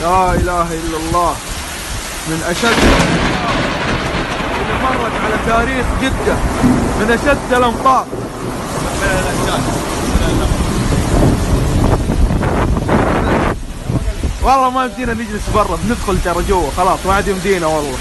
لا اله الا الله. من اشد اللي مرت على تاريخ جدة، من اشد الامطار. والله ما يمدينا نجلس برا، بندخل ترى جوا خلاص، ما عاد يمدينا والله.